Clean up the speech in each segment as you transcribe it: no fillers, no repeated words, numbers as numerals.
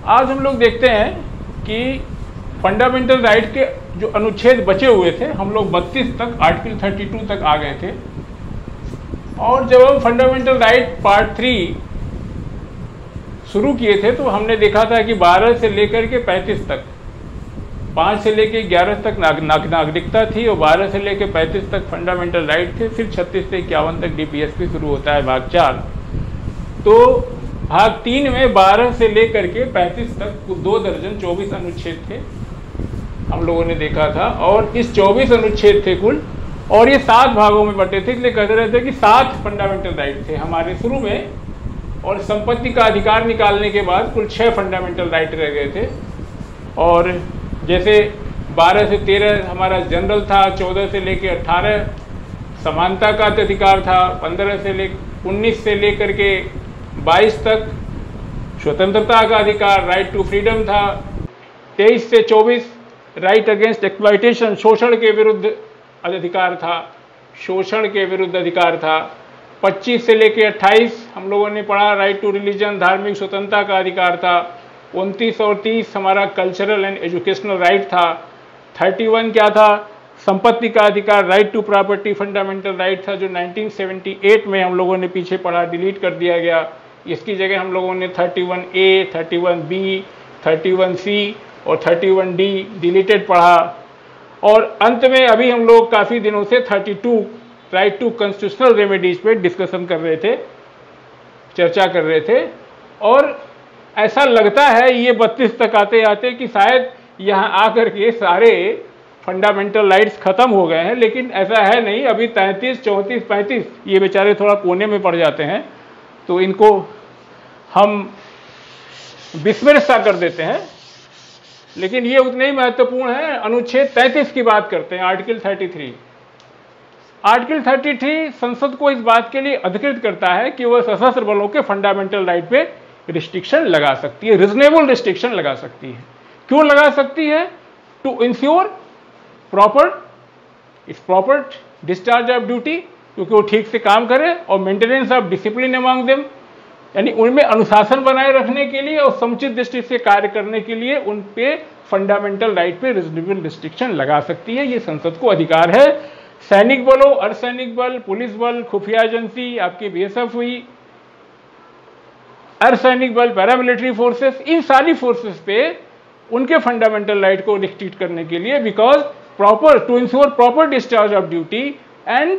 आज हम लोग देखते हैं कि फंडामेंटल राइट के जो अनुच्छेद बचे हुए थे, हम लोग 32 तक, आर्टिकल 32 तक आ गए थे। और जब हम फंडामेंटल राइट पार्ट 3 शुरू किए थे तो हमने देखा था कि 12 से लेकर के 35 तक, 5 से लेकर 11 तक नागरिकता थी और 12 से लेकर 35 तक फंडामेंटल राइट थे। फिर 36 से 51 तक डीपीएसपी शुरू होता है, भाग 4। तो भाग 3 में 12 से लेकर के 35 तक 2 दर्जन 24 अनुच्छेद थे, हम लोगों ने देखा था। और इस 24 अनुच्छेद थे कुल, और ये 7 भागों में बटे थे, इसलिए कहते रहते कि 7 फंडामेंटल राइट थे हमारे शुरू में। और संपत्ति का अधिकार निकालने के बाद कुल 6 फंडामेंटल राइट रह गए थे। और जैसे 12 से 13 हमारा जनरल था, 14 से लेकर 18 समानता का अधिकार था, 19 से लेकर के 22 तक स्वतंत्रता का अधिकार, राइट टू फ्रीडम था। 23 से 24 राइट अगेंस्ट एक्सप्लॉयटेशन, शोषण के विरुद्ध अधिकार था, शोषण के विरुद्ध अधिकार था। 25 से लेकर 28 हम लोगों ने पढ़ा, राइट टू रिलीजन, धार्मिक स्वतंत्रता का अधिकार था। 29 और 30 हमारा कल्चरल एंड एजुकेशनल राइट था। 31 क्या था? संपत्ति का अधिकार, right to property, fundamental right था, जो 1978 में हम लोगों ने पीछे पढ़ा, डिलीट कर दिया गया। इसकी जगह हम लोगों ने 31A, 31B, 31C और 31D डिलीटेड पढ़ा। और अंत में अभी हम लोग काफ़ी दिनों से 32 राइट टू कॉन्स्टिट्यूशनल रेमेडीज पे डिस्कशन कर रहे थे, चर्चा कर रहे थे। और ऐसा लगता है ये 32 तक आते आते कि शायद यहाँ आकर के सारे फंडामेंटल राइट्स खत्म हो गए हैं, लेकिन ऐसा है नहीं। अभी 33, 34, 35 ये बेचारे थोड़ा कोने में पड़ जाते हैं, तो इनको हम विस्मृत सा कर देते हैं। लेकिन ये उतने ही महत्वपूर्ण है। अनुच्छेद 33 की बात करते हैं, आर्टिकल 33। आर्टिकल 33 संसद को इस बात के लिए अधिकृत करता है कि वह सशस्त्र बलों के फंडामेंटल राइट पे रिस्ट्रिक्शन लगा सकती है, रिजनेबल रिस्ट्रिक्शन लगा सकती है। क्यों लगा सकती है? To ensure proper discharge of duty, क्योंकि वो ठीक से काम करे, और maintenance of discipline among them, यानी उनमें अनुशासन बनाए रखने के लिए और समुचित दृष्टि से कार्य करने के लिए उन पे फंडामेंटल राइट पे रिजनेबल रिस्ट्रिक्शन लगा सकती है। ये संसद को अधिकार है। सैनिक बलों, अर्धसैनिक बल, पुलिस बल, खुफिया एजेंसी, आपकी बीएसएफ हुई, अर्धसैनिक बल, पैरामिलिट्री फोर्सेस, इन सारी फोर्सेस पे उनके फंडामेंटल राइट को रिस्ट्रिक्ट करने के लिए, because to ensure proper discharge of duty and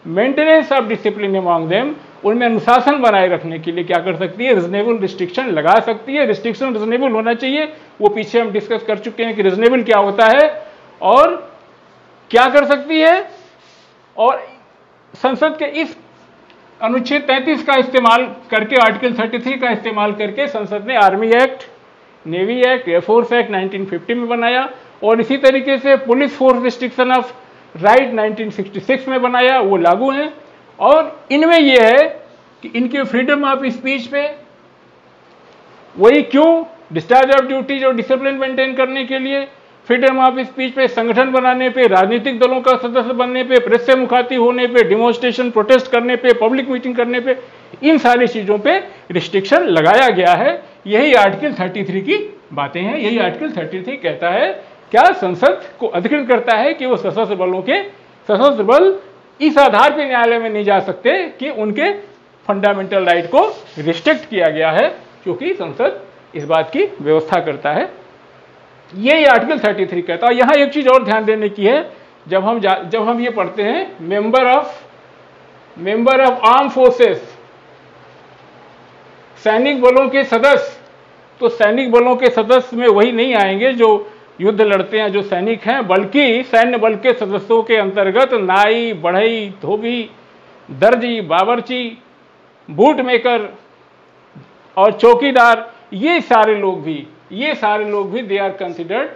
maintenance of discipline among them, उनमें अनुशासन बनाए रखने के लिए क्या कर सकती है? रिजनेबल रिस्ट्रिक्शन लगा सकती है। रिस्ट्रिक्शन रिजनेबल होना चाहिए, वो पीछे हम डिस्कस कर चुके हैं कि रिजनेबल क्या होता है और क्या कर सकती है। और संसद के इस अनुच्छेद 33 का इस्तेमाल करके, आर्टिकल 33 का इस्तेमाल करके संसद ने army act, navy act, air force act 1950 में बनाया, और इसी तरीके से police force restriction of right 1966 में बनाया, वो लागू है। और इनमें यह है कि इनके फ्रीडम ऑफ स्पीच पे, वही क्यों, डिस्चार्ज ऑफ ड्यूटी, जो डिसिप्लिन मेंटेन करने के लिए, फ्रीडम ऑफ स्पीच पे, संगठन बनाने पे, राजनीतिक दलों का सदस्य बनने पे, प्रेस से मुखातिब होने पे, डिमॉन्स्ट्रेशन प्रोटेस्ट करने पे, पब्लिक मीटिंग करने पे, इन सारी चीजों पे रिस्ट्रिक्शन लगाया गया है। यही आर्टिकल 33 की बातें हैं। यही आर्टिकल 33 कहता है, क्या संसद को अधिकृत करता है कि वो सशस्त्र बल इस आधार पर न्यायालय में नहीं जा सकते कि उनके फंडामेंटल राइट को रिस्ट्रिक्ट किया गया है, क्योंकि संसद इस बात की व्यवस्था करता है। ये आर्टिकल 33 कहता है। यहाँ एक चीज और ध्यान देने की है, जब हम ये पढ़ते हैं मेंबर ऑफ आर्म फोर्सेस, सैनिक बलों के सदस्य, तो सैनिक बलों के सदस्य में वही नहीं आएंगे जो युद्ध लड़ते हैं, जो सैनिक हैं, बल्कि सैन्य बल के सदस्यों के अंतर्गत नाई, बढ़ई, धोबी, दर्जी, बावर्ची, बूट मेकर और चौकीदार, ये सारे लोग भी they are considered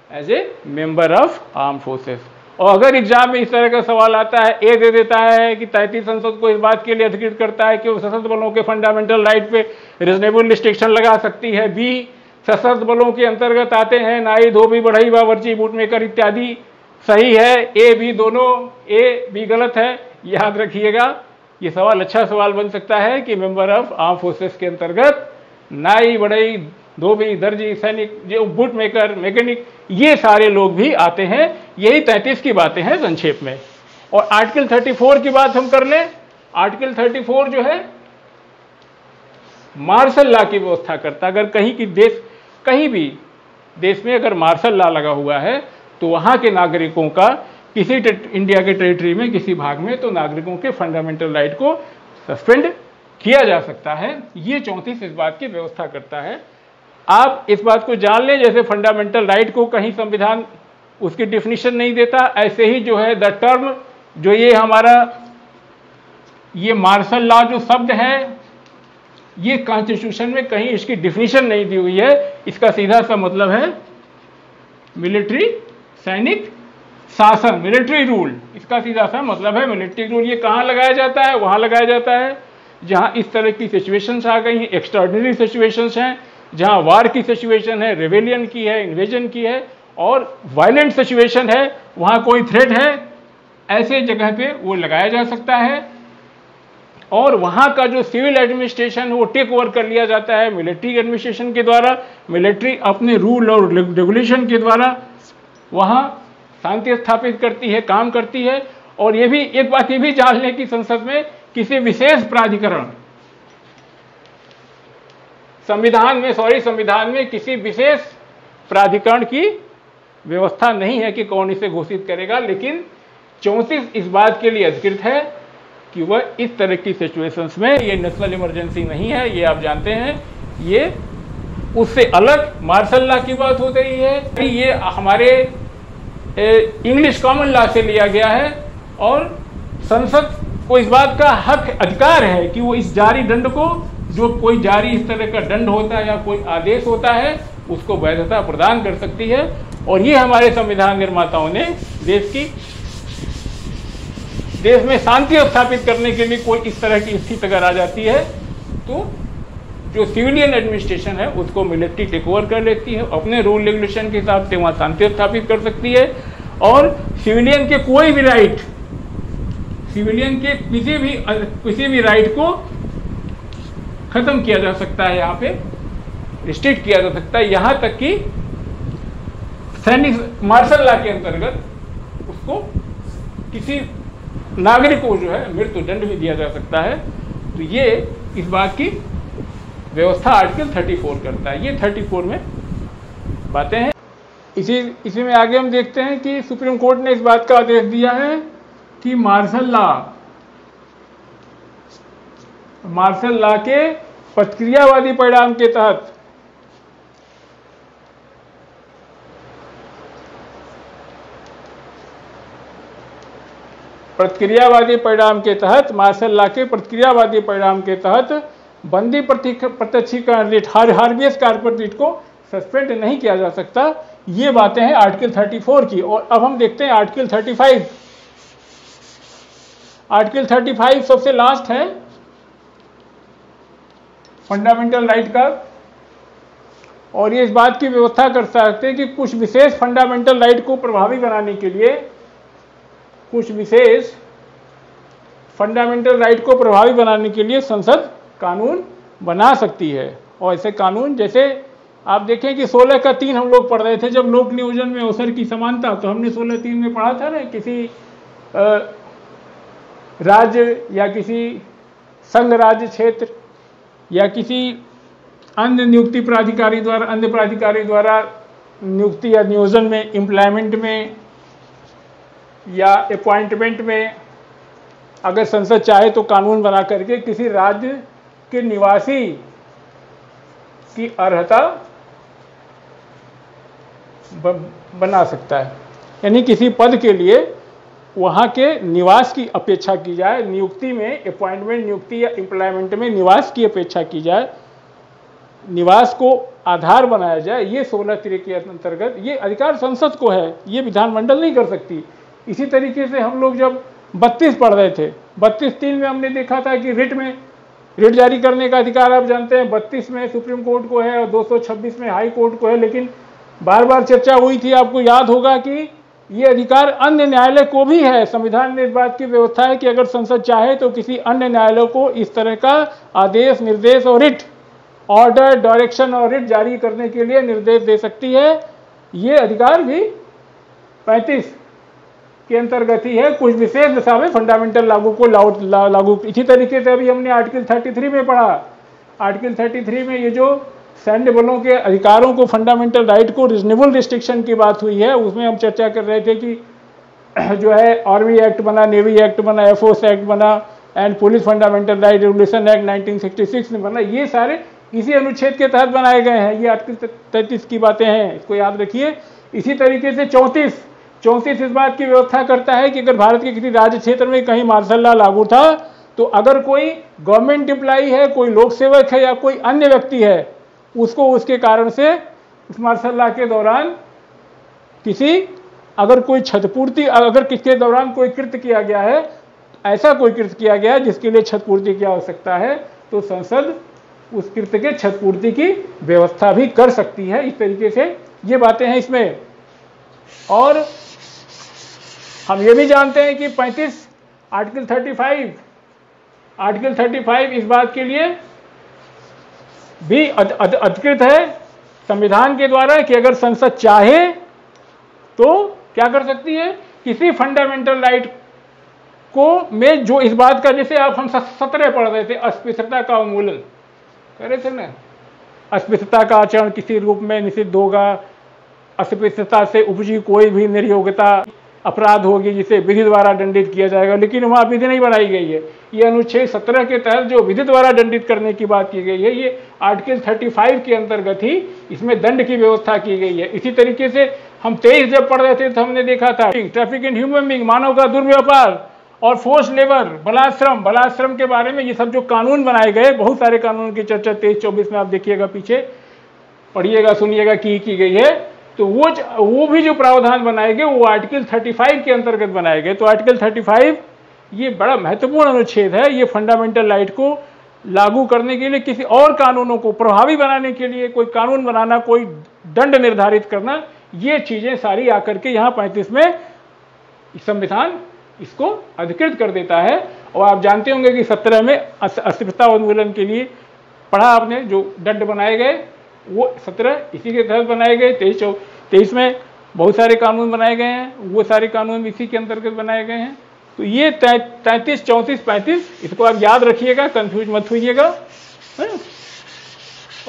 as a member of arm forces. और अगर एग्जाम में इस तरह का सवाल आता है, ए दे देता है कि 33 संसद को इस बात के लिए अधिकृत करता है कि वो सशस्त्र बलों के फंडामेंटल राइट पे रिजनेबल रिस्ट्रिक्शन लगा सकती है। बी, सशस्त्र बलों के अंतर्गत आते हैं नाई, धोबी, बढ़ई, बावर्ची, बूट मेकर इत्यादि, सही है। ए बी दोनों, ए बी गलत है, याद रखिएगा। ये सवाल अच्छा सवाल बन सकता है कि मेंबर ऑफ आर्म फोर्सेस के अंतर्गत नाई, बढ़ई, धोबी, दर्जी, सैनिक, जो बूट मेकर, मैकेनिक, ये सारे लोग भी आते हैं। यही 33 की बातें हैं संक्षेप में। और आर्टिकल 34 की बात हम कर लें। आर्टिकल 34 जो है मार्शल लॉ की व्यवस्था करता है। अगर कहीं भी देश में अगर मार्शल लॉ लगा हुआ है तो वहां के नागरिकों का किसी इंडिया के टेरिटरी में किसी भाग में तो नागरिकों के फंडामेंटल राइट को सस्पेंड किया जा सकता है। ये 34 इस बात की व्यवस्था करता है। आप इस बात को जान लें, जैसे फंडामेंटल राइट को कहीं संविधान उसकी डिफिनीशन नहीं देता, ऐसे ही जो है द टर्म जो ये हमारा ये मार्शल लॉ जो शब्द है ये कॉन्स्टिट्यूशन में कहीं इसकी डिफिनीशन नहीं दी हुई है। इसका सीधा सा मतलब है मिलिट्री, सैनिक शासन, मिलिट्री रूल। इसका सीधा सा मतलब है मिलिट्री रूल। ये कहाँ लगाया जाता है? वहाँ लगाया जाता है जहाँ इस तरह की सिचुएशंस आ गई हैं, एक्स्ट्राऑर्डिनरी सिचुएशंस हैं, जहाँ वार की सिचुएशन है, रेवेलियन की है, इन्वेजन की है और वायलेंट सिचुएशन है, वहाँ कोई थ्रेट है, ऐसे जगह पे वो लगाया जा सकता है। और वहाँ का जो सिविल एडमिनिस्ट्रेशन वो टेक ओवर कर लिया जाता है मिलिट्री एडमिनिस्ट्रेशन के द्वारा। मिलिट्री अपने रूल और रेगुलेशन के द्वारा वहाँ शांति स्थापित करती है, काम करती है। और ये भी एक बात ये भी जान लें कि संसद में किसी विशेष प्राधिकरण संविधान में किसी विशेष प्राधिकरण की व्यवस्था नहीं है कि कौन इसे घोषित करेगा। लेकिन 34 इस बात के लिए अधिकृत है कि वह इस तरह की सिचुएशंस में, ये नेशनल इमरजेंसी नहीं है, ये आप जानते हैं, ये उससे अलग मार्शल लॉ की बात हो रही है। ये हमारे इंग्लिश कॉमन लॉ से लिया गया है और संसद को इस बात का हक अधिकार है कि वो इस जारी दंड को, जो कोई जारी इस तरह का दंड होता है या कोई आदेश होता है, उसको वैधता प्रदान कर सकती है। और ये हमारे संविधान निर्माताओं ने देश में शांति स्थापित करने के लिए कोई इस तरह की स्थिति अगर आ जाती है तो जो सिविलियन एडमिनिस्ट्रेशन है उसको मिलिट्री टेक ओवर कर लेती है, अपने रूल रेगुलेशन के हिसाब से वहाँ शांति स्थापित कर सकती है। और सिविलियन के कोई भी राइट, सिविलियन के किसी भी राइट को खत्म किया जा सकता है, यहाँ पे रिस्ट्रिक्ट किया जा सकता है। यहाँ तक कि सैनिक मार्शल लॉ के अंतर्गत उसको किसी नागरिक को जो है मृत्यु दंड भी दिया जा सकता है। तो ये इस बात की व्यवस्था आर्टिकल 34 करता है। ये 34 में बातें हैं। इसी में आगे हम देखते हैं कि सुप्रीम कोर्ट ने इस बात का आदेश दिया है कि मार्शल लॉ के प्रतिक्रियावादी परिणाम के तहत मार्शल लॉ के प्रतिक्रियावादी परिणाम के तहत बंदी प्रत्यक्षीकरण रेट, हार्बियस कॉर्पस रेट को सस्पेंड नहीं किया जा सकता। ये बातें हैं आर्टिकल 34 की। और अब हम देखते हैं आर्टिकल 35। आर्टिकल 35 सबसे लास्ट है फंडामेंटल राइट का। और ये इस बात की व्यवस्था कर सकते हैं कि कुछ विशेष फंडामेंटल राइट को प्रभावी बनाने के लिए, कुछ विशेष फंडामेंटल राइट को प्रभावी बनाने के लिए संसद कानून बना सकती है। और ऐसे कानून जैसे आप देखें कि 16 का 3 हम लोग पढ़ रहे थे जब लोक नियोजन में अवसर की समानता, तो हमने 16(3) में पढ़ा था ना, किसी राज्य या किसी संघ राज्य क्षेत्र या किसी अन्य नियुक्ति प्राधिकारी द्वारा, अन्य प्राधिकारी द्वारा नियुक्ति या नियोजन में, एम्प्लॉयमेंट में या अपॉइंटमेंट में अगर संसद चाहे तो कानून बना करके किसी राज्य के निवासी की अर्हता बना सकता है। यानी किसी पद के लिए वहाँ के निवास की अपेक्षा की जाए, नियुक्ति में, अपॉइंटमेंट नियुक्ति या एम्प्लॉयमेंट में निवास की अपेक्षा की जाए, निवास को आधार बनाया जाए। ये 16(3) के अंतर्गत ये अधिकार संसद को है, ये विधानमंडल नहीं कर सकती। इसी तरीके से हम लोग जब 32 पढ़ रहे थे, 32(3) में हमने देखा था कि रिट जारी करने का अधिकार आप जानते हैं 32 में सुप्रीम कोर्ट को है और 226 में हाई कोर्ट को है। लेकिन बार बार चर्चा हुई थी, आपको याद होगा कि ये अधिकार अन्य न्यायालय को भी है। संविधान में इस बात की व्यवस्था है कि अगर संसद चाहे तो किसी अन्य न्यायालय को इस तरह का आदेश, निर्देश और रिट ऑर्डर, डायरेक्शन और रिट जारी करने के लिए निर्देश दे सकती है। ये अधिकार भी 35 के अंतर्गत ही है। कुछ विशेष दशा में फंडामेंटल लागू इसी तरीके से अभी हमने आर्टिकल 33 में पढ़ा। आर्टिकल 33 में ये जो सैन्य बलों के अधिकारों को, फंडामेंटल राइट को रीजनेबल रिस्ट्रिक्शन की बात हुई है, उसमें हम चर्चा कर रहे थे कि जो है आर्मी एक्ट बना, नेवी एक्ट बना, एयरफोर्स एक्ट बना and police fundamental right regulation act 1966 में बना। ये सारे इसी अनुच्छेद के तहत बनाए गए हैं। ये आर्टिकल 33 की बातें हैं, इसको याद रखिए। इसी तरीके से 34 इस बात की व्यवस्था करता है कि अगर भारत के किसी राज्य क्षेत्र में कहीं मार्शल लॉ लागू था, तो अगर कोई गवर्नमेंट एम्प्लॉई है, कोई लोक सेवक है या कोई अन्य व्यक्ति है, उसको उसके कारण से उस मार्शल लॉ के दौरान अगर कोई क्षतिपूर्ति, अगर किसके दौरान कोई कृत्य किया गया है, ऐसा कोई कृत्य किया गया है जिसके लिए क्षतिपूर्ति की आवश्यकता है, तो संसद उस कृत्य के क्षतिपूर्ति की व्यवस्था भी कर सकती है। इस तरीके से ये बातें हैं इसमें। और हम ये भी जानते हैं कि 35 आर्टिकल 35 इस बात के लिए भी अधिकृत है संविधान के द्वारा कि अगर संसद चाहे तो क्या कर सकती है, किसी फंडामेंटल राइट को में जो इस बात का, जैसे आप हम 17 पढ़ रहे थे, अस्पृश्यता का उन्मूलन कह रहे थे ना, अस्पृश्यता का आचरण किसी रूप में निषिद्ध होगा, अस्पृश्यता से उपजी कोई भी निर्योग्यता अपराध होगी जिसे विधि द्वारा दंडित किया जाएगा, लेकिन वहाँ विधि नहीं बनाई गई है। ये अनुच्छेद 17 के तहत जो विधि द्वारा दंडित करने की बात की गई है, ये आर्टिकल 35 के अंतर्गत ही इसमें दंड की व्यवस्था की गई है। इसी तरीके से हम 23 जब पढ़ रहे थे तो हमने देखा था ट्रैफिक इन ह्यूमन बीइंग, मानव का दुर्व्यापार और फोर्स लेबर, बलाश्रम के बारे में ये सब जो कानून बनाए गए, बहुत सारे कानून की चर्चा 23-24 में आप देखिएगा, पीछे पढ़िएगा, सुनिएगा की गई है। तो वो भी जो प्रावधान बनाए गए वो आर्टिकल 35 के अंतर्गत बनाए गए। तो आर्टिकल 35 ये बड़ा महत्वपूर्ण अनुच्छेद है। ये फंडामेंटल राइट को लागू करने के लिए, किसी और कानूनों को प्रभावी बनाने के लिए कोई कानून बनाना, कोई दंड निर्धारित करना, ये चीजें सारी आकर के यहाँ 35 में संविधान इसको अधिकृत कर देता है। और आप जानते होंगे कि 17 में अस्पृश्यता उन्मूलन के लिए पढ़ा आपने, जो दंड बनाए गए वो 17 इसी के तहत बनाए गए। 23 में बहुत सारे कानून बनाए गए हैं, वो सारे कानून इसी के अंतर्गत बनाए गए हैं। तो ये 33, 34, 35 इसको आप याद रखिएगा, कंफ्यूज मत होइएगा।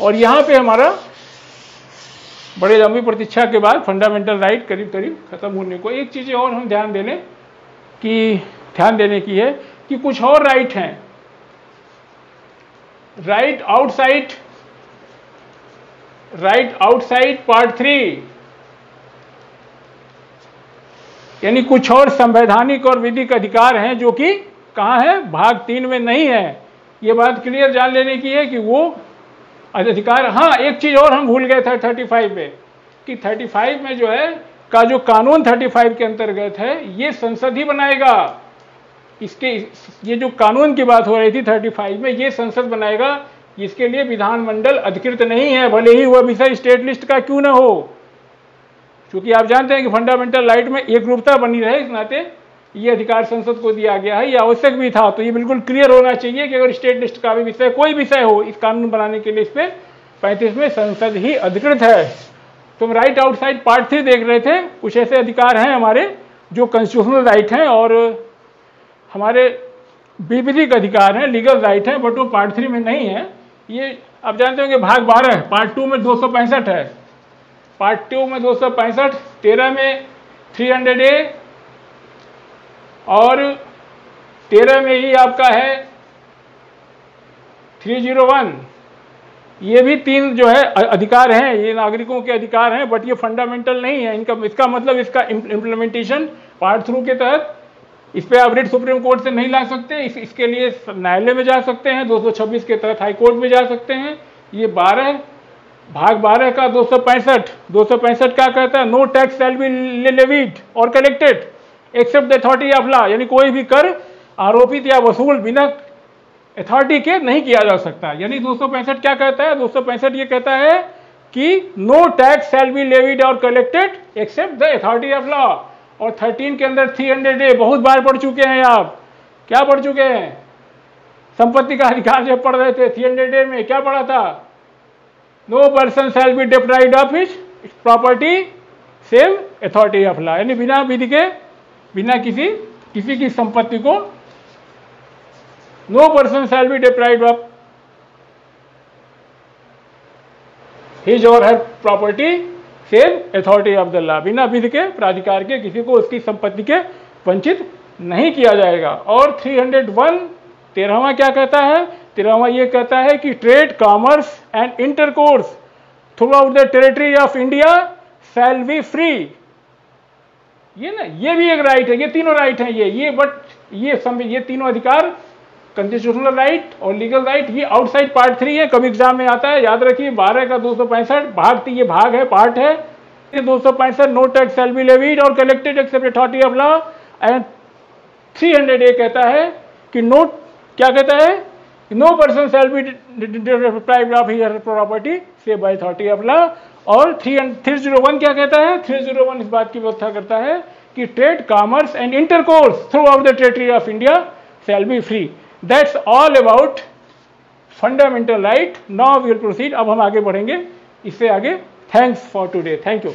और यहाँ पे हमारा बड़े लंबी प्रतीक्षा के बाद फंडामेंटल राइट करीब करीब खत्म होने को। एक चीज़ और हम ध्यान देने की है कि कुछ और राइट हैं, राइट आउटसाइड पार्ट 3, यानी कुछ और संवैधानिक और विधिक अधिकार हैं जो कि कहाँ है, भाग 3 में नहीं है। ये बात क्लियर जान लेने की है कि वो अधिकार। हाँ, एक चीज और हम भूल गए थे 35 में, कि 35 में जो है का जो कानून 35 के अंतर्गत है, ये संसद ही बनाएगा। ये जो कानून की बात हो रही थी 35 में, ये संसद बनाएगा, जिसके लिए विधानमंडल अधिकृत नहीं है, भले ही वह विषय स्टेट लिस्ट का क्यों न हो। क्योंकि आप जानते हैं कि फंडामेंटल राइट में एक रूपता बनी रहे, इस नाते ये अधिकार संसद को दिया गया है, ये आवश्यक भी था। तो ये बिल्कुल क्लियर होना चाहिए कि अगर स्टेट लिस्ट का भी विषय, कोई विषय हो, इस कानून बनाने के लिए इस पे 35 में संसद ही अधिकृत है। तो हम राइट आउटसाइड पार्ट 3 देख रहे थे। कुछ ऐसे अधिकार हैं हमारे जो कॉन्स्टिट्यूशनल राइट हैं और हमारे विधिक अधिकार हैं, लीगल राइट हैं, बट वो पार्ट 3 में नहीं है। ये आप जानते होंगे भाग 12 पार्ट 2 में 265 है, पार्ट 2 में 265, 13 में 300A और 13 में ही आपका है 301। ये भी 3 जो है अधिकार हैं, ये नागरिकों के अधिकार हैं, बट ये फंडामेंटल नहीं है। इसका मतलब इसका इम्प्लीमेंटेशन पार्ट 3 के तहत, इस पे आप रिट सुप्रीम कोर्ट से नहीं ला सकते, इसके लिए न्यायालय में जा सकते हैं, 226 के तहत हाई कोर्ट में जा सकते हैं। ये भाग 12 का 265 क्या कहता है, no tax shall be levied और collected except the authority of law, यानी कोई भी कर आरोपित या वसूल बिना अथॉरिटी के नहीं किया जा सकता। यानी 265 क्या कहता है, 265 ये कहता है कि no tax shall be levied और collected except the authority of law. और 13 के अंदर 300A बहुत बार पढ़ चुके हैं आप। क्या पढ़ चुके हैं, संपत्ति का अधिकार जब पढ़ रहे थे 300A में क्या पढ़ा था, no person shall be deprived of his property save authority of law, यानी बिना विधि के, बिना किसी की संपत्ति को, no person shall be deprived of his और हर property save authority of the law, बिना विधि के, प्राधिकार के, किसी को उसकी संपत्ति के वंचित नहीं किया जाएगा। और 301 13वां क्या कहता है? 13वां ये कहता है कि trade, commerce and intercourse throughout the territory of India shall be free. ये ना, ये भी एक राइट है, ये तीनों राइट हैं ये तीनों अधिकार, कॉन्स्टिट्यूशनल राइट और लीगल राइट, ये आउटसाइड पार्ट 3 है, कभी एग्जाम में आता है, याद रखिए 12 का 265 भाग 3, ये भाग है, पार्ट है। 265 no tax shall be levied और collected except authority of law. And 300 कहता है कि नो, क्या कहता है? No person shall be deprived of his property save by authority of law. और 301 क्या कहता है? 301 इस बात की व्यवस्था करता है कि trade, commerce and intercourse throughout the territory of India shall be free. That's all about fundamental right. Now we will proceed. अब हम आगे बढ़ेंगे इससे आगे। Thanks for today, thank you.